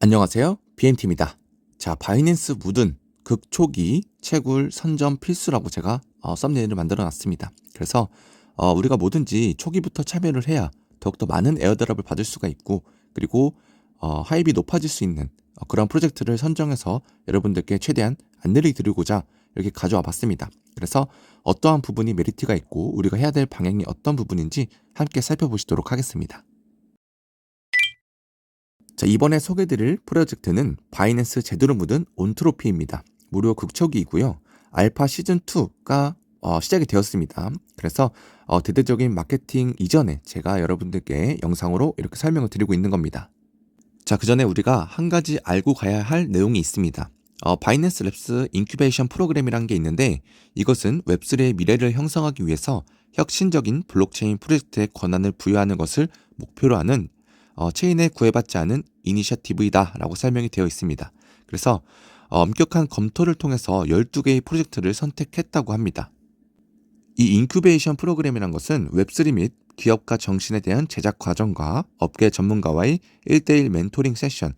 안녕하세요. BMT입니다. 자, 바이낸스 묻은 극초기 채굴 선점 필수라고 제가 썸네일을 만들어 놨습니다. 그래서 우리가 뭐든지 초기부터 참여를 해야 더욱더 많은 에어드랍을 받을 수가 있고, 그리고 하입이 높아질 수 있는 그런 프로젝트를 선정해서 여러분들께 최대한 안내를 드리고자 이렇게 가져와 봤습니다. 그래서 어떠한 부분이 메리트가 있고 우리가 해야 될 방향이 어떤 부분인지 함께 살펴보시도록 하겠습니다. 자, 이번에 소개드릴 프로젝트는 바이낸스 제대로 묻은 온트로피입니다. 무료 극초기이고요. 알파 시즌2가 시작이 되었습니다. 그래서 대대적인 마케팅 이전에 제가 여러분들께 영상으로 이렇게 설명을 드리고 있는 겁니다. 자, 그 전에 우리가 한 가지 알고 가야 할 내용이 있습니다. 바이낸스 랩스 인큐베이션 프로그램이라는 게 있는데, 이것은 웹3의 미래를 형성하기 위해서 혁신적인 블록체인 프로젝트의 권한을 부여하는 것을 목표로 하는 체인에 구애받지 않은 이니셔티브이다라고 설명이 되어 있습니다. 그래서 엄격한 검토를 통해서 12개의 프로젝트를 선택했다고 합니다. 이 인큐베이션 프로그램이란 것은 웹3 및 기업가 정신에 대한 제작 과정과 업계 전문가와의 1대1 멘토링 세션,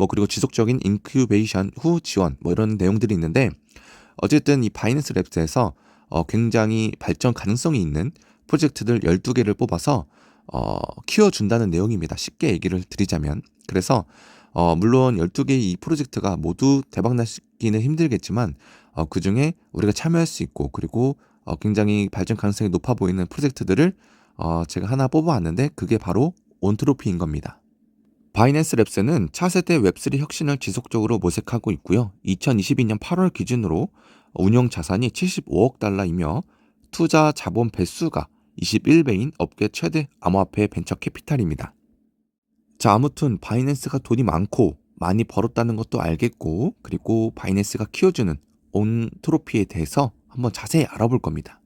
그리고 지속적인 인큐베이션 후 지원, 이런 내용들이 있는데, 어쨌든 이 바이낸스 랩스에서 굉장히 발전 가능성이 있는 프로젝트들 12개를 뽑아서 키워준다는 내용입니다. 쉽게 얘기를 드리자면. 그래서 물론 12개의 이 프로젝트가 모두 대박나기는 힘들겠지만 그 중에 우리가 참여할 수 있고, 그리고 굉장히 발전 가능성이 높아 보이는 프로젝트들을 제가 하나 뽑아왔는데, 그게 바로 온트로피인 겁니다. 바이낸스 랩스는 차세대 웹3 혁신을 지속적으로 모색하고 있고요. 2022년 8월 기준으로 운용 자산이 75억 달러이며 투자 자본 배수가 21배인 업계 최대 암호화폐 벤처 캐피탈입니다. 자, 아무튼 바이낸스가 돈이 많고 많이 벌었다는 것도 알겠고, 그리고 바이낸스가 키워주는 온트로피에 대해서 한번 자세히 알아볼 겁니다.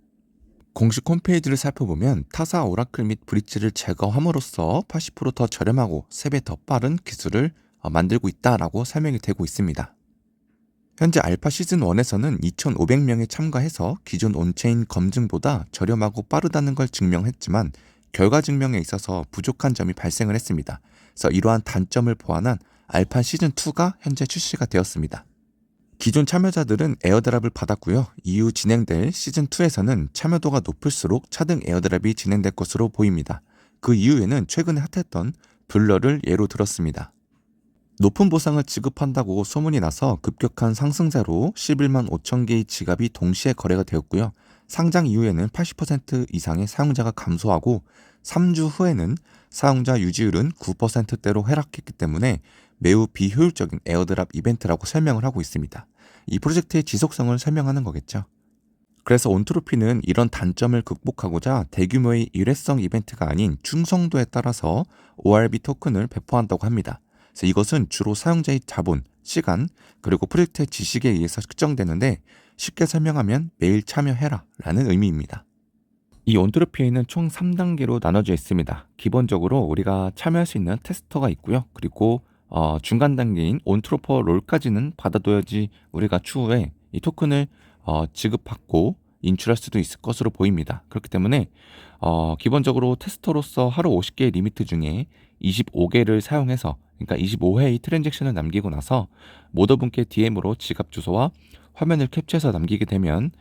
공식 홈페이지를 살펴보면 타사 오라클 및 브릿지를 제거함으로써 80%더 저렴하고 3배 더 빠른 기술을 만들고 있다라고 설명이 되고 있습니다. 현재 알파 시즌 1에서는 2,500명이 참가해서 기존 온체인 검증보다 저렴하고 빠르다는 걸 증명했지만 결과 증명에 있어서 부족한 점이 발생을 했습니다. 그래서 이러한 단점을 보완한 알파 시즌 2가 현재 출시가 되었습니다. 기존 참여자들은 에어드랍을 받았고요. 이후 진행될 시즌 2에서는 참여도가 높을수록 차등 에어드랍이 진행될 것으로 보입니다. 그 이후에는 최근에 핫했던 블러를 예로 들었습니다. 높은 보상을 지급한다고 소문이 나서 급격한 상승세로 11만 5천 개의 지갑이 동시에 거래가 되었고요. 상장 이후에는 80% 이상의 사용자가 감소하고 3주 후에는 사용자 유지율은 9%대로 하락했기 때문에 매우 비효율적인 에어드랍 이벤트라고 설명을 하고 있습니다. 이 프로젝트의 지속성을 설명하는 거겠죠. 그래서 온트로피는 이런 단점을 극복하고자 대규모의 일회성 이벤트가 아닌 충성도에 따라서 ORB 토큰을 배포한다고 합니다. 그래서 이것은 주로 사용자의 자본, 시간, 그리고 프로젝트의 지식에 의해서 측정되는데, 쉽게 설명하면 매일 참여해라 라는 의미입니다. 이 온트로피에는 총 3단계로 나눠져 있습니다. 기본적으로 우리가 참여할 수 있는 테스터가 있고요. 그리고 중간 단계인 온트로퍼 롤까지는 받아둬야지 우리가 추후에 이 토큰을 지급받고 인출할 수도 있을 것으로 보입니다. 그렇기 때문에 기본적으로 테스터로서 하루 50개의 리미트 중에 25개를 사용해서, 그러니까 25회의 트랜잭션을 남기고 나서 모더분께 DM으로 지갑 주소와 화면을 캡처해서 남기게 되면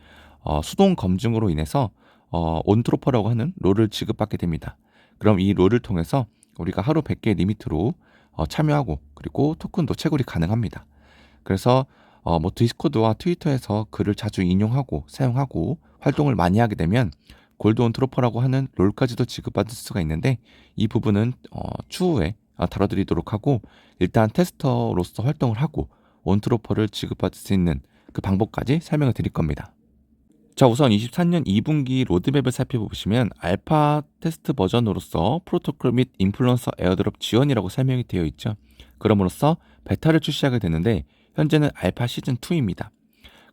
수동 검증으로 인해서 온트로퍼라고 하는 롤을 지급받게 됩니다. 그럼 이 롤을 통해서 우리가 하루 100개 리미트로 참여하고, 그리고 토큰도 채굴이 가능합니다. 그래서 디스코드와 트위터에서 글을 자주 인용하고 사용하고 활동을 많이 하게 되면 골드 온트로퍼라고 하는 롤까지도 지급받을 수가 있는데, 이 부분은 추후에 다뤄드리도록 하고, 일단 테스터로서 활동을 하고 온트로퍼를 지급받을 수 있는 그 방법까지 설명을 드릴 겁니다. 자, 우선 24년 2분기 로드맵을 살펴보시면 알파 테스트 버전으로서 프로토콜 및 인플루언서 에어드롭 지원이라고 설명이 되어 있죠. 그럼으로써 베타를 출시하게 되는데, 현재는 알파 시즌 2입니다.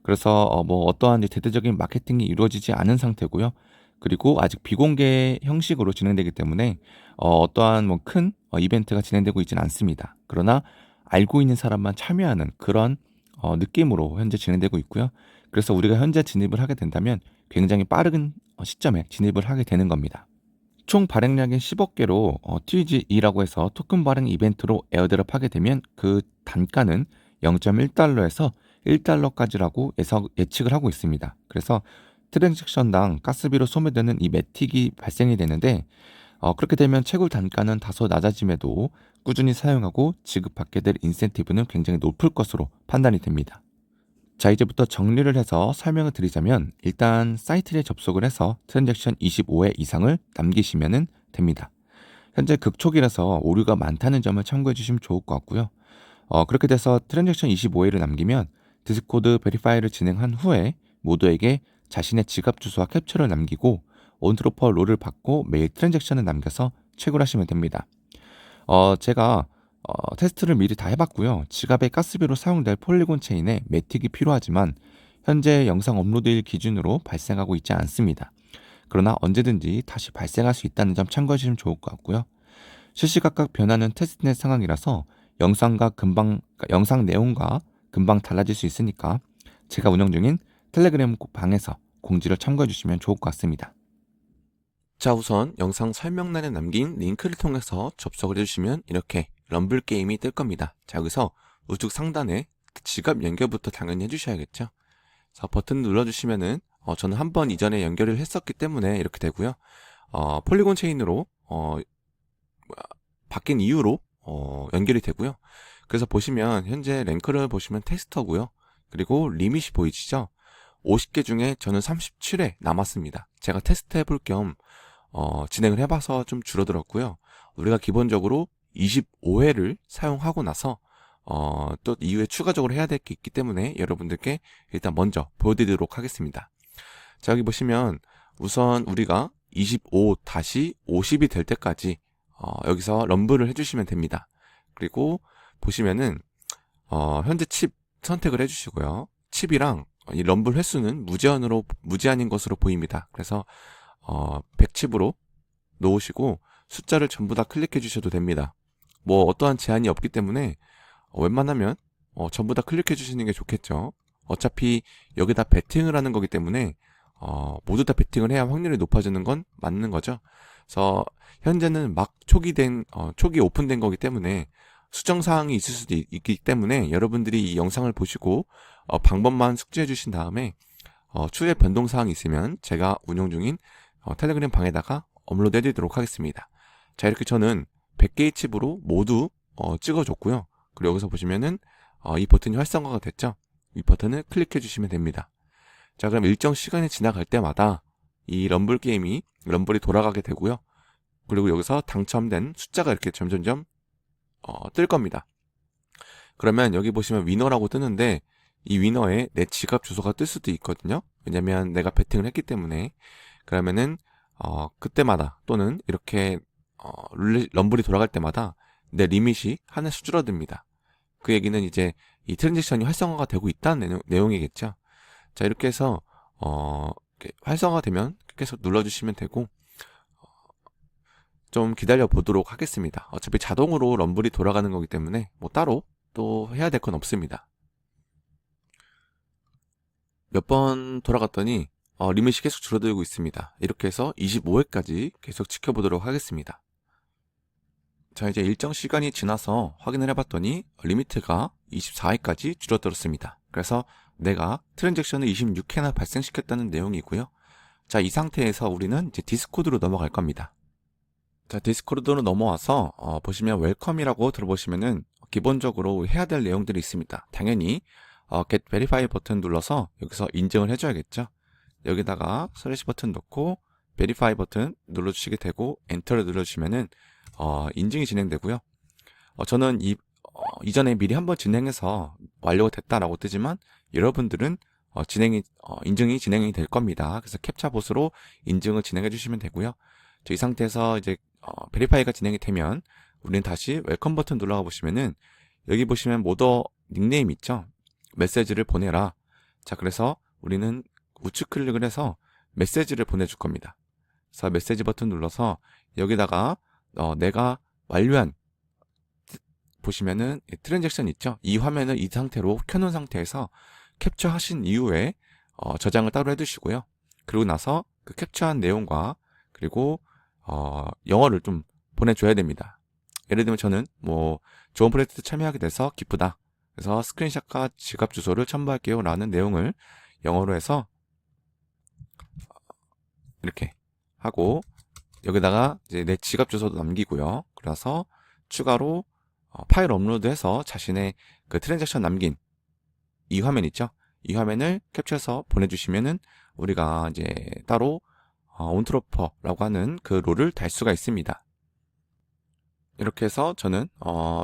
그래서 어떠한 대대적인 마케팅이 이루어지지 않은 상태고요. 그리고 아직 비공개 형식으로 진행되기 때문에 어떠한 큰 이벤트가 진행되고 있지는 않습니다. 그러나 알고 있는 사람만 참여하는 그런 느낌으로 현재 진행되고 있고요. 그래서 우리가 현재 진입을 하게 된다면 굉장히 빠른 시점에 진입을 하게 되는 겁니다. 총 발행량이 10억 개로 TG2라고 해서 토큰 발행 이벤트로 에어드랍 하게 되면 그 단가는 0.1달러에서 1달러까지라고 예측을 하고 있습니다. 그래서 트랜잭션당 가스비로 소모되는 이 매틱이 발생이 되는데 그렇게 되면 채굴 단가는 다소 낮아짐에도 꾸준히 사용하고 지급받게 될 인센티브는 굉장히 높을 것으로 판단이 됩니다. 자, 이제부터 정리를 해서 설명을 드리자면 일단 사이트에 접속을 해서 트랜잭션 25회 이상을 남기시면 됩니다. 현재 극초기라서 오류가 많다는 점을 참고해 주시면 좋을 것 같고요. 그렇게 돼서 트랜잭션 25회를 남기면 디스코드 베리파이를 진행한 후에 모두에게 자신의 지갑 주소와 캡처를 남기고 온트로퍼 롤을 받고 매일 트랜잭션을 남겨서 채굴하시면 됩니다. 제가 테스트를 미리 다 해봤고요. 지갑의 가스비로 사용될 폴리곤 체인에 매틱이 필요하지만 현재 영상 업로드일 기준으로 발생하고 있지 않습니다. 그러나 언제든지 다시 발생할 수 있다는 점 참고해 주시면 좋을 것 같고요. 시시각각 변하는 테스트넷 상황이라서 영상 내용과 금방 달라질 수 있으니까 제가 운영 중인 텔레그램 방에서 공지를 참고해 주시면 좋을 것 같습니다. 자, 우선 영상 설명란에 남긴 링크를 통해서 접속을 해주시면 이렇게 럼블 게임이 뜰 겁니다. 자, 여기서 우측 상단에 지갑 연결부터 당연히 해주셔야겠죠. 자, 버튼 눌러주시면은 저는 한번 이전에 연결을 했었기 때문에 이렇게 되고요. 폴리곤 체인으로 바뀐 이후로 연결이 되고요. 그래서 보시면 현재 랭크를 보시면 테스터고요. 그리고 리밋이 보이시죠? 50개 중에 저는 37회 남았습니다. 제가 테스트 해볼 겸 진행을 해봐서 좀 줄어들었고요. 우리가 기본적으로 25회를 사용하고 나서 또 이후에 추가적으로 해야 될 게 있기 때문에 여러분들께 일단 먼저 보여드리도록 하겠습니다. 자, 여기 보시면 우선 우리가 25-50이 될 때까지 여기서 럼블을 해주시면 됩니다. 그리고 보시면은 현재 칩 선택을 해주시고요. 칩이랑 이 럼블 횟수는 무제한인 것으로 보입니다. 그래서 100칩으로 놓으시고 숫자를 전부 다 클릭해 주셔도 됩니다. 뭐 어떠한 제한이 없기 때문에 웬만하면 전부 다 클릭해 주시는 게 좋겠죠. 어차피 여기다 베팅을 하는 거기 때문에 모두 다 베팅을 해야 확률이 높아지는 건 맞는 거죠. 그래서 현재는 막 초기 오픈된 거기 때문에 수정 사항이 있을 수도 있기 때문에 여러분들이 이 영상을 보시고 방법만 숙지해 주신 다음에 추후에 변동 사항이 있으면 제가 운영 중인 텔레그램 방에다가 업로드 해드리도록 하겠습니다. 자, 이렇게 저는 100개의 칩으로 모두 찍어줬고요. 그리고 여기서 보시면은 이 버튼이 활성화가 됐죠. 이 버튼을 클릭해 주시면 됩니다. 자, 그럼 일정 시간이 지나갈 때마다 이 럼블이 돌아가게 되고요. 그리고 여기서 당첨된 숫자가 이렇게 점점점 뜰 겁니다. 그러면 여기 보시면 위너라고 뜨는데 이 위너에 내 지갑 주소가 뜰 수도 있거든요. 왜냐면 내가 베팅을 했기 때문에. 그러면은 그때마다 또는 이렇게 럼블이 돌아갈 때마다 내 리밋이 하나씩 줄어듭니다. 그 얘기는 이제 이 트랜잭션이 활성화가 되고 있다는 내용이겠죠. 자, 이렇게 해서 이렇게 활성화가 되면 계속 눌러주시면 되고 좀 기다려 보도록 하겠습니다. 어차피 자동으로 럼블이 돌아가는 거기 때문에 뭐 따로 또 해야 될 건 없습니다. 몇 번 돌아갔더니 리밋이 계속 줄어들고 있습니다. 이렇게 해서 25회까지 계속 지켜보도록 하겠습니다. 자, 이제 일정 시간이 지나서 확인을 해봤더니 리미트가 24회까지 줄어들었습니다. 그래서 내가 트랜잭션을 26회나 발생시켰다는 내용이고요. 자, 이 상태에서 우리는 이제 디스코드로 넘어갈 겁니다. 자, 디스코드로 넘어와서 보시면 웰컴이라고 들어보시면은 기본적으로 해야 될 내용들이 있습니다. 당연히 get verify 버튼 눌러서 여기서 인증을 해줘야겠죠. 여기다가 슬래시 버튼 넣고 verify 버튼 눌러주시게 되고 엔터를 눌러주시면은 인증이 진행되고요. 저는 이전에 미리 한번 진행해서 완료가 됐다라고 뜨지만 여러분들은 인증이 진행이 될 겁니다. 그래서 캡처봇으로 인증을 진행해 주시면 되고요. 이 상태에서 이제 베리파이가 진행이 되면 우리는 다시 웰컴 버튼 눌러가 보시면은 여기 보시면 모더 닉네임 있죠? 메시지를 보내라. 자, 그래서 우리는 우측 클릭을 해서 메시지를 보내줄 겁니다. 그래서 메시지 버튼 눌러서 여기다가 내가 완료한 보시면은 트랜잭션 있죠? 이 화면을 이 상태로 켜놓은 상태에서 캡처하신 이후에 저장을 따로 해두시고요. 그리고 나서 그 캡처한 내용과 그리고 영어를 좀 보내줘야 됩니다. 예를 들면 저는 뭐 좋은 프로젝트 참여하게 돼서 기쁘다. 그래서 스크린샷과 지갑 주소를 첨부할게요 라는 내용을 영어로 해서 이렇게 하고 여기다가 이제 내 지갑 주소도 남기고요. 그래서 추가로 파일 업로드해서 자신의 그 트랜잭션 남긴 이 화면 있죠? 이 화면을 캡처해서 보내주시면은 우리가 이제 따로 온트로퍼라고 하는 그 롤을 달 수가 있습니다. 이렇게 해서 저는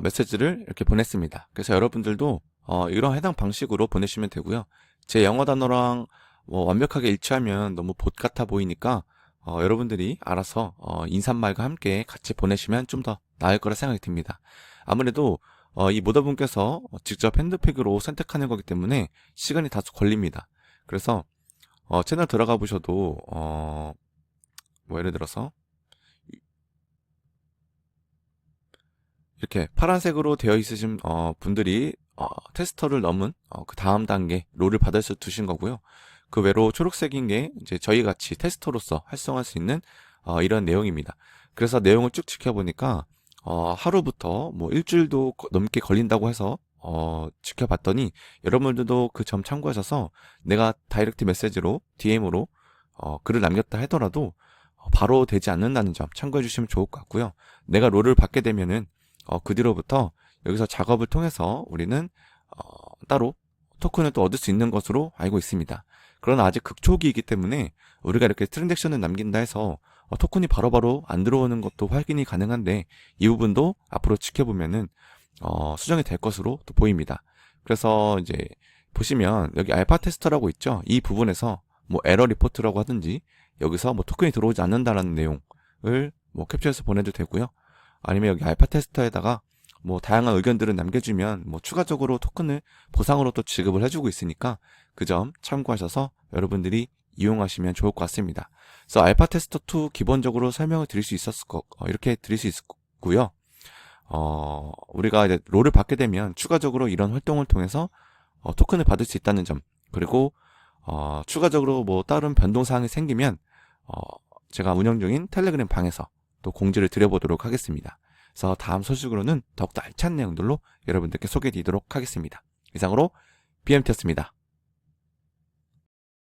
메시지를 이렇게 보냈습니다. 그래서 여러분들도 이런 해당 방식으로 보내시면 되고요. 제 영어 단어랑 완벽하게 일치하면 너무 봇 같아 보이니까 여러분들이 알아서 인사말과 함께 같이 보내시면 좀 더 나을 거라 생각이 듭니다. 아무래도 이 모더분께서 직접 핸드픽으로 선택하는 거기 때문에 시간이 다소 걸립니다. 그래서 채널 들어가 보셔도 뭐 예를 들어서 이렇게 파란색으로 되어 있으신 분들이 테스터를 넘은 그 다음 단계 롤을 받을 수 두신 거고요. 그 외로 초록색인 게 이제 저희 같이 테스터로서 활성화할 수 있는 이런 내용입니다. 그래서 내용을 쭉 지켜보니까 하루부터 뭐 일주일도 넘게 걸린다고 해서 지켜봤더니 여러분들도 그 점 참고하셔서 내가 다이렉트 메시지로 DM으로 글을 남겼다 하더라도 바로 되지 않는다는 점 참고해 주시면 좋을 것 같고요. 내가 롤을 받게 되면은 그 뒤로부터 여기서 작업을 통해서 우리는 따로 토큰을 또 얻을 수 있는 것으로 알고 있습니다. 그러나 아직 극초기이기 때문에 우리가 이렇게 트랜잭션을 남긴다 해서 토큰이 바로바로 안 들어오는 것도 확인이 가능한데 이 부분도 앞으로 지켜보면은 수정이 될 것으로 또 보입니다. 그래서 이제 보시면 여기 알파 테스터라고 있죠. 이 부분에서 뭐 에러 리포트라고 하든지 여기서 뭐 토큰이 들어오지 않는다라는 내용을 뭐 캡처해서 보내도 되고요. 아니면 여기 알파 테스터에다가 뭐 다양한 의견들을 남겨주면 뭐 추가적으로 토큰을 보상으로 또 지급을 해주고 있으니까 그 점 참고하셔서 여러분들이 이용하시면 좋을 것 같습니다. 그래서 알파 테스터 2 기본적으로 설명을 드릴 수 있었을 거 이렇게 드릴 수 있고요. 우리가 이제 롤을 받게 되면 추가적으로 이런 활동을 통해서 토큰을 받을 수 있다는 점, 그리고 추가적으로 뭐 다른 변동 사항이 생기면 제가 운영 중인 텔레그램 방에서 또 공지를 드려보도록 하겠습니다. 그래서 다음 소식으로는 더욱더 알찬 내용들로 여러분들께 소개해드리도록 하겠습니다. 이상으로 BMT였습니다.